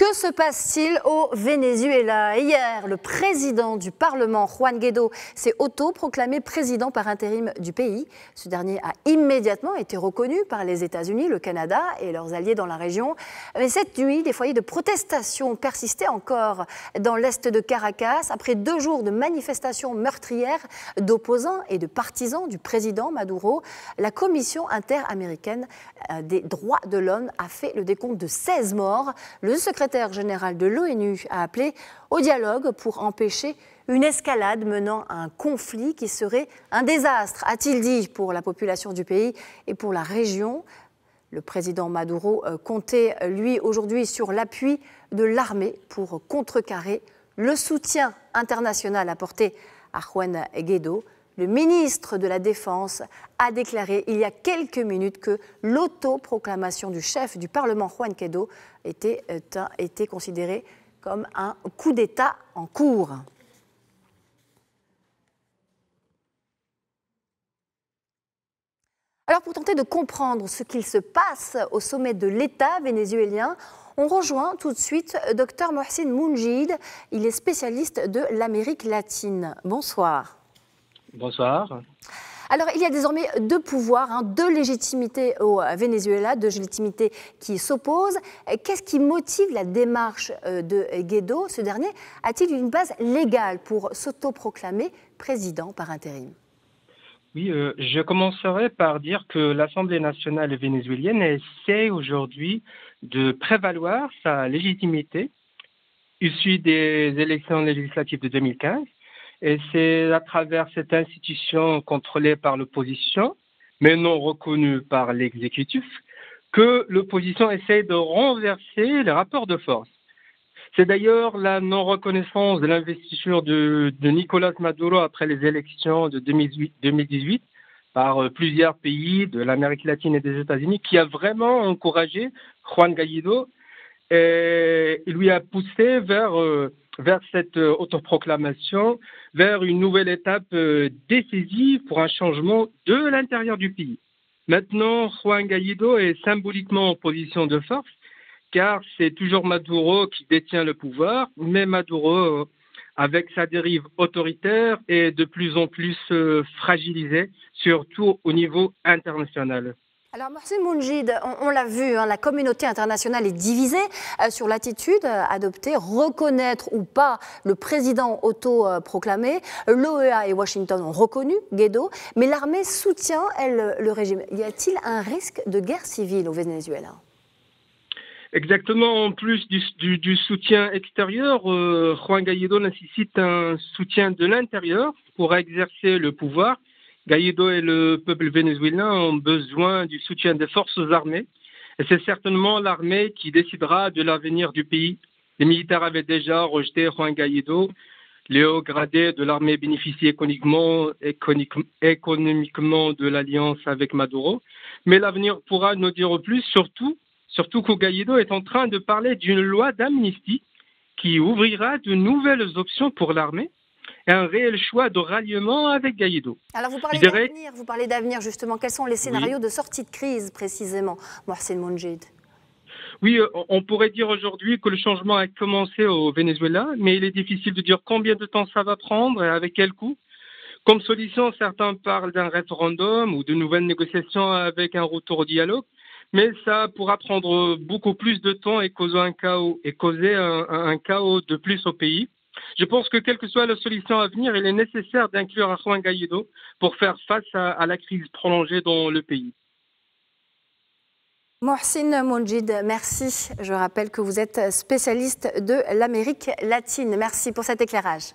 Que se passe-t-il au Venezuela? Hier, le président du Parlement, Juan Guaidó, s'est autoproclamé président par intérim du pays. Ce dernier a immédiatement été reconnu par les États-Unis, le Canada et leurs alliés dans la région. Mais cette nuit, des foyers de protestation persistaient encore dans l'est de Caracas. Après 2 jours de manifestations meurtrières d'opposants et de partisans du président Maduro, la Commission interaméricaine des droits de l'homme a fait le décompte de 16 morts. Le secrétaire général de l'ONU a appelé au dialogue pour empêcher une escalade menant à un conflit qui serait un désastre, a-t-il dit, pour la population du pays et pour la région. Le président Maduro comptait, lui, aujourd'hui sur l'appui de l'armée pour contrecarrer le soutien international apporté à Juan Guaidó. Le ministre de la Défense a déclaré il y a quelques minutes que l'autoproclamation du chef du Parlement, Juan Guaidó, était considérée comme un coup d'État en cours. Alors, pour tenter de comprendre ce qu'il se passe au sommet de l'État vénézuélien, on rejoint tout de suite Dr Mohsin Mounjid. Il est spécialiste de l'Amérique latine. Bonsoir. Bonsoir. Alors, il y a désormais 2 pouvoirs, 2 légitimités au Venezuela, 2 légitimités qui s'opposent. Qu'est-ce qui motive la démarche de Guaidó? Ce dernier a-t-il une base légale pour s'autoproclamer président par intérim? Oui, je commencerai par dire que l'Assemblée nationale vénézuélienne essaie aujourd'hui de prévaloir sa légitimité issue des élections législatives de 2015. Et c'est à travers cette institution contrôlée par l'opposition, mais non reconnue par l'exécutif, que l'opposition essaie de renverser les rapports de force. C'est d'ailleurs la non-reconnaissance de l'investiture de Nicolás Maduro après les élections de 2018 par plusieurs pays de l'Amérique latine et des États-Unis qui a vraiment encouragé Juan Guaidó et lui a poussé vers cette autoproclamation, vers une nouvelle étape décisive pour un changement de l'intérieur du pays. Maintenant, Juan Guaidó est symboliquement en position de force, car c'est toujours Maduro qui détient le pouvoir, mais Maduro, avec sa dérive autoritaire, est de plus en plus fragilisé, surtout au niveau international. Alors, Mohsin Mounjid, on l'a vu, la communauté internationale est divisée sur l'attitude adoptée, reconnaître ou pas le président autoproclamé. L'OEA et Washington ont reconnu Guaidó, mais l'armée soutient, elle, le régime. Y a-t-il un risque de guerre civile au Venezuela? Exactement, en plus du soutien extérieur, Juan Guaidó nécessite un soutien de l'intérieur pour exercer le pouvoir. Guaidó et le peuple vénézuélien ont besoin du soutien des forces armées et c'est certainement l'armée qui décidera de l'avenir du pays. Les militaires avaient déjà rejeté Juan Guaidó. Les hauts gradés de l'armée bénéficient économiquement de l'alliance avec Maduro. Mais l'avenir pourra nous dire plus, surtout que Guaidó est en train de parler d'une loi d'amnistie qui ouvrira de nouvelles options pour l'armée et un réel choix de ralliement avec Guaidó. Alors vous parlez d'avenir justement. Quels sont les scénarios de sortie de crise précisément, Mohsin Mounjid? Oui, on pourrait dire aujourd'hui que le changement a commencé au Venezuela, mais il est difficile de dire combien de temps ça va prendre et avec quel coût. Comme solution, certains parlent d'un référendum ou de nouvelles négociations avec un retour au dialogue, mais ça pourra prendre beaucoup plus de temps et causer un chaos de plus au pays. Je pense que quelle que soit la solution à venir, il est nécessaire d'inclure Juan Guaidó pour faire face à la crise prolongée dans le pays. Mohsin Mounjid, merci. Je rappelle que vous êtes spécialiste de l'Amérique latine. Merci pour cet éclairage.